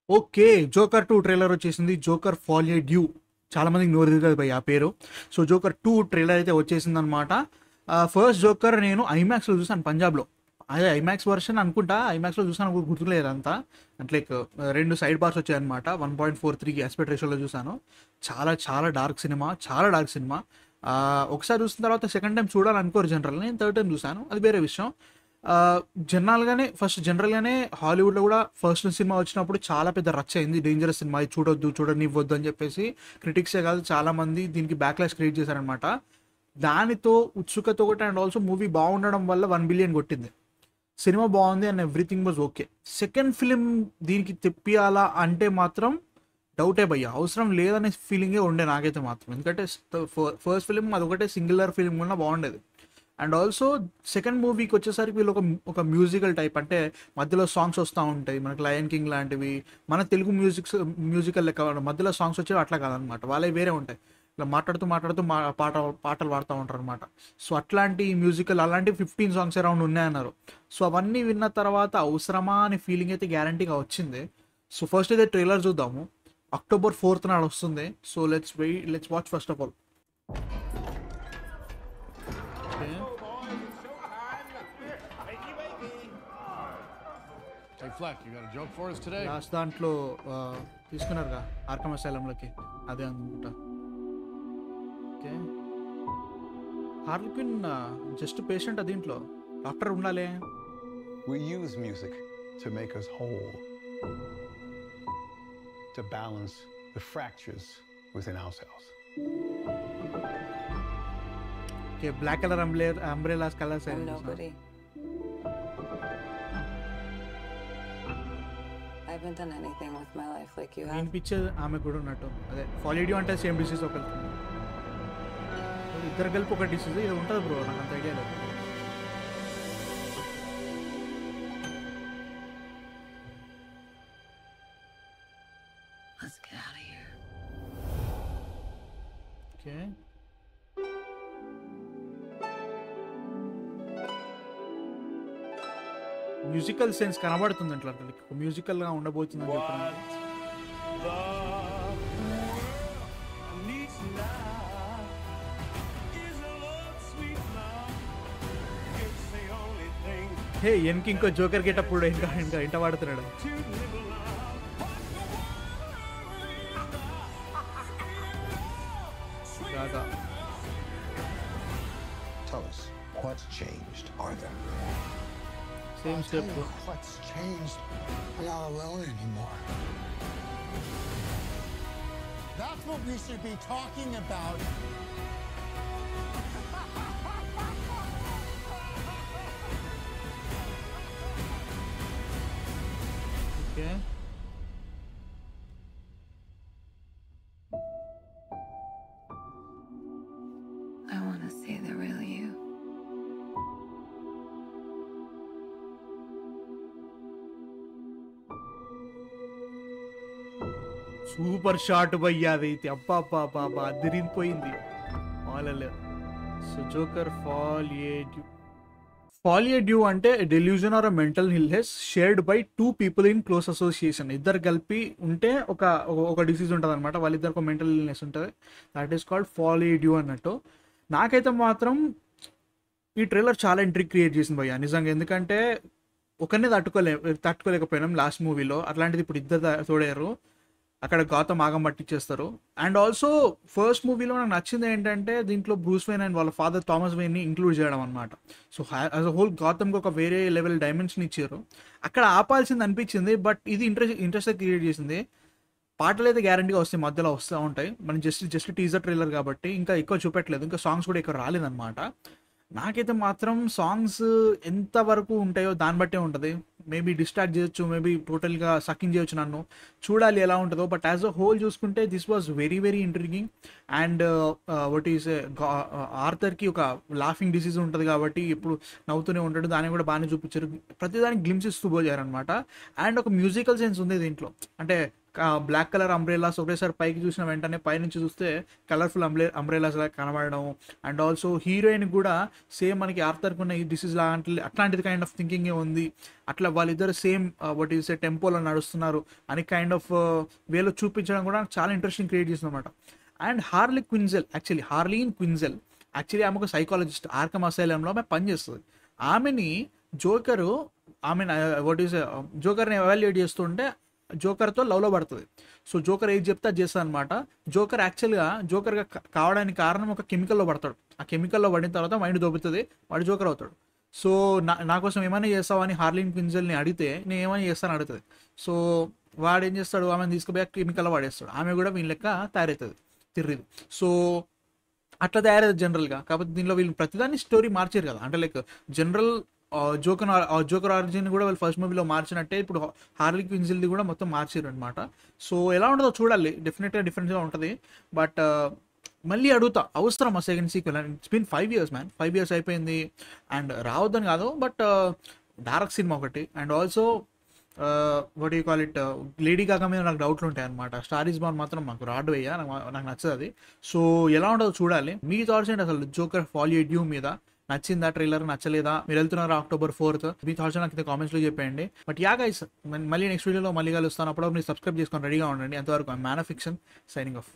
Okay. 'Joker 2' trailer వచ్చేసింది. 'Joker folie due' చాలా మందికి నోరు తిరగదు భయ్ ఆ పేరు. సో 'జోకర్ 2' ట్రైలర్ అయితే వచ్చేసిందనమాట. ఫస్ట్ 'జోకర్' నేను ఐమాక్స్‌లో చూసాను పంజాబ్‌లో. అదే ఐమాక్స్ వర్షన్ అనుకుంటా. ఐమాక్స్‌లో చూసాను గుర్తులేదు అంతా. అంటే లైక్ 2 సైడ్ బార్స్ వచ్చాయన్నమాట. 1.43 ఆస్పెక్ట్ రేషియోలో చూసాను. చాలా చాలా డార్క్ సినిమా. చాలా డార్క్ సినిమా. ఒకసారి చూసిన తర్వాత సెకండ్ టైం చూడాలనుకోరు జనరల్‌గా. నేను థర్డ్ టైం చూసాను. అది వేరే విషయం. జనరల్‌గానే హాలీవుడ్‌లో కూడా ఫస్ట్ సినిమా వచ్చినప్పుడు చాలా పెద్ద రచ్చ అయింది. డేంజరస్ సినిమా ఇది చూడొద్దు, చూడనివ్వద్దు అని చెప్పేసి క్రిటిక్సే కాదు చాలామంది దీనికి బ్యాక్‌లాష్ క్రియేట్ చేశారనమాట. దానితో ఉత్సుకత ఒకటి అండ్ ఆల్సో మూవీ బాగుండడం వల్ల 1 బిలియన్ కొట్టింది. సినిమా బాగుంది and everything was okay. Second film దీనికి తెప్పియాలా అంటే మాత్రం డౌటే భయ్య. అవసరం లేదనే ఫీలింగే ఉండే నాకైతే మాత్రం. ఎందుకంటే ఫస్ట్ ఫిలిం అదొకటే సింగులర్ ఫిలిం కూడా బాగుండేది. అండ్ ఆల్సో సెకండ్ మూవీకి వచ్చేసరికి వీళ్ళు ఒక మ్యూజికల్ టైప్, అంటే మధ్యలో సాంగ్స్ వస్తూ ఉంటాయి మనకి 'లయన్ కింగ్' లాంటివి. మన తెలుగు మ్యూజికల్ లెక్క మధ్యలో సాంగ్స్ వచ్చేవి అట్లా కాదనమాట. వాళ్ళే వేరే ఉంటాయి. ఇలా మాట్లాడుతూ మాట్లాడుతూ పాటలు పాడుతూ ఉంటారు అనమాట. సో అట్లాంటి మ్యూజికల్ అలాంటి 15 సాంగ్స్ అరౌండ్ ఉన్నాయన్నారు. సో అవన్నీ విన్న తర్వాత అవసరమా అనే ఫీలింగ్ అయితే గ్యారంటీగా వచ్చింది. సో ఫస్ట్ అయితే ట్రైలర్ చూద్దాము. October 4th నాడు వస్తుంది. So let's watch first of all. Hey Fleck, you got a joke for us today? Last దాంట్లో తీసుకున్నారుగా ఆర్కమ్ అసైలంలోకి, అదే అనుకుంటా. ఓకే, హార్లీ క్విన్ జస్ట్ పేషెంట్ దీంట్లో, డాక్టర్ ఉండాలి. We use music to make us whole, to balance the fractures within ourselves. Okay, black colour umbrellas colours. I'm nobody. I haven't done anything with my life like you have. వినిపించేది ఆమె కూడా ఉన్నట్టు. అదే ఫాలిడియో అంటే same disease ఒకరికి, ఇద్దరు కలిపి ఒక disease ఇది ఉంటుంది బ్రో, నాకు అంత ఐడియా లేదు. Let's get out of here. Okay, musical sense కనబడుతుంది అట్లా, మ్యూజికల్ గా ఉండబోతుందని చెప్పడానికి. హే ఎన్కి ఇంకో జోకర్ గెటప్పుడు ఇంకా ఇంట వాడుతున్నాడు. గాగా Tell us, what's changed, Arthur? Same step. What's changed? I'm not alone anymore. That's what we should be talking about. Okay, I want to see the real you. Super shot భయ్యా అదైతే. అబ్బా అబ్బా అబ్బా అబ్బా అదిరిపోయింది. వాళ్ళలో సో జోకర్ ఫాలియే డ్యూ అంటే delusion or mental illness shared by 2 people in close association. ఇద్దరు కలిపి ఉంటే ఒక డిసీజ్ ఉంటుంది అనమాట. వాళ్ళిద్దరికి ఒక మెంటల్ ఇల్నెస్ ఉంటుంది. దట్ ఈస్ కాల్డ్ ఫాలియే డ్యూ అన్నట్టు. నాకైతే మాత్రం ఈ ట్రైలర్ చాలా ఇంట్రిగ్ క్రియేట్ చేసింది భయ్యా నిజంగా. ఎందుకంటే ఒకరిని తట్టుకోలేకపోయినాం లాస్ట్ మూవీలో, అట్లాంటిది ఇప్పుడు ఇద్దరు తోడారు. అక్కడ గౌతమ్ ఆగం పట్టించేస్తారు. అండ్ ఆల్సో ఫస్ట్ మూవీలో నాకు నచ్చింది ఏంటంటే దీంట్లో బ్రూస్ వెయిన్ అండ్ వాళ్ళ ఫాదర్ థామస్ వెయిన్ని ఇంక్లూడ్ చేయడం అనమాట. సో యాజ్ అ హోల్ గౌతమ్కి ఒక వేరే లెవెల్ డైమెన్షన్ ఇచ్చారు. అక్కడ ఆపాల్సింది అనిపించింది, బట్ ఇది ఇంట్రెస్ట్ క్రియేట్ చేసింది. పాటలు అయితే గ్యారంటీగా వస్తాయి, మధ్యలో వస్తూ ఉంటాయి. మనం జస్ట్ టీజర్ ట్రైలర్ కాబట్టి ఇంకా ఎక్కువ చూపెట్టలేదు, ఇంకా సాంగ్స్ కూడా ఎక్కువ రాలేదన్నమాట. నాకైతే మాత్రం సాంగ్స్ ఎంతవరకు ఉంటాయో దాన్ని బట్టే ఉంటుంది. మేబీ డిస్ట్రాక్ట్ చేయొచ్చు, మేబీ టోటల్గా సకింగ్ చేయొచ్చు నన్ను. చూడాలి ఎలా ఉంటుందో. బట్ యాజ్ అ హోల్ చూసుకుంటే this was very very intriguing. And what is ఆర్థర్కి ఒక లాఫింగ్ డిసీజ్ ఉంటుంది కాబట్టి ఇప్పుడు నవ్వుతూనే ఉంటాడు. దాన్ని కూడా బాగానే చూపించారు. ప్రతిదానికి గ్లిమ్స్ ఇస్తూ పోయారనమాట. అండ్ ఒక మ్యూజికల్ సెన్స్ ఉంది దీంట్లో. అంటే బ్లాక్ కలర్ అంబ్రెలాస్ ఒకటేసారి పైకి చూసిన వెంటనే పైనుంచి చూస్తే కలర్ఫుల్ అంబ్రెలాస్ లాగా కనబడడం. అండ్ ఆల్సో హీరోయిన్ కూడా సేమ్ మనకి ఆర్థర్కి ఉన్న ఈ డిసీజ్ అట్లాంటిది కైండ్ ఆఫ్ థింకింగే ఉంది. అట్లా వాళ్ళిద్దరు సేమ్ వాట్ ఈస్ ఏ టెంపోలో నడుస్తున్నారు అని కైండ్ ఆఫ్ వేలో చూపించడం కూడా చాలా ఇంట్రెస్టింగ్ క్రియేట్ చేస్తుంది అనమాట. అండ్ హార్లీన్ క్వింజెల్ యాక్చువల్లీ ఆమె ఒక సైకాలజిస్ట్, ఆర్కమ్ అసైలంలో ఆమె పనిచేస్తుంది. ఆమెని జోకరు వాట్ ఈస్ జోకర్ని ఎవాల్యుయేట్ చేస్తుంటే జోకర్తో లవ్లో పడుతుంది. సో జోకర్ ఏది చెప్తే అది చేస్తుంది అనమాట. జోకర్ యాక్చువల్గా జోకర్గా కావడానికి కారణం ఒక కెమికల్లో పడతాడు. ఆ కెమికల్లో పడిన తర్వాత మైండ్ దొబ్బుతుంది, వాడు జోకర్ అవుతాడు. సో నా కోసం ఏమైనా చేస్తావు అని హార్లీన్ క్వింజల్ని అడిగితే నేను ఏమైనా చేస్తాను అడుగుతుంది. సో వాడు ఏం చేస్తాడు, ఆమెను తీసుకుపోయి కెమికల్లో వాడేస్తాడు. ఆమె కూడా వీళ్ళ లెక్క తయారవుతుంది, తిర్రిది. సో అట్లా తయారవుతుంది జనరల్గా. కాకపోతే దీనిలో వీళ్ళు ప్రతిదాన్ని స్టోరీ మార్చారు కదా, అంటే లైక్ జనరల్ జోకర్ ఆరిజిన్ కూడా వాళ్ళు ఫస్ట్ మూవీలో మార్చినట్టే ఇప్పుడు హార్లీన్ క్వింజల్ది కూడా మొత్తం మార్చారు అనమాట. సో ఎలా ఉంటుందో చూడాలి, డెఫినెట్గా డిఫరెంట్గా ఉంటుంది. బట్ మళ్ళీ అడుగుతా, అవసరమా second sequel? And it's been 5 years man, 5 years అయిపోయింది. అండ్ రావద్దని కాదు, బట్ డార్క్ సినిమా ఒకటి. And also what you call it, Lady Gaga మీద నాకు డౌట్లు ఉంటాయి అనమాట. స్టార్ ఈజ్ బార్న్ మాత్రం నాకు రాడ్ వేయ, నాకు నచ్చదు అది. సో ఎలా ఉంటుందో చూడాలి. మీ థాట్స్ ఏంటి అసలు జోకర్ ఫాలియో డ్యూ మీద? నచ్చిందా ట్రైలర్, నచ్చలేదా? మీరు వెళ్తున్నారు October 4th, మీ థాట్స్ నాకు కామెంట్స్లో చెప్పండి. బట్ యా గైస్, మళ్ళీ నెక్స్ట్ వీడియోలో మళ్ళీ కలుస్తాను. అప్పుడు మీరు సబ్స్క్రైబ్ చేసుకొని రెడీగా ఉండండి. అంతవరకు man of fiction signing off.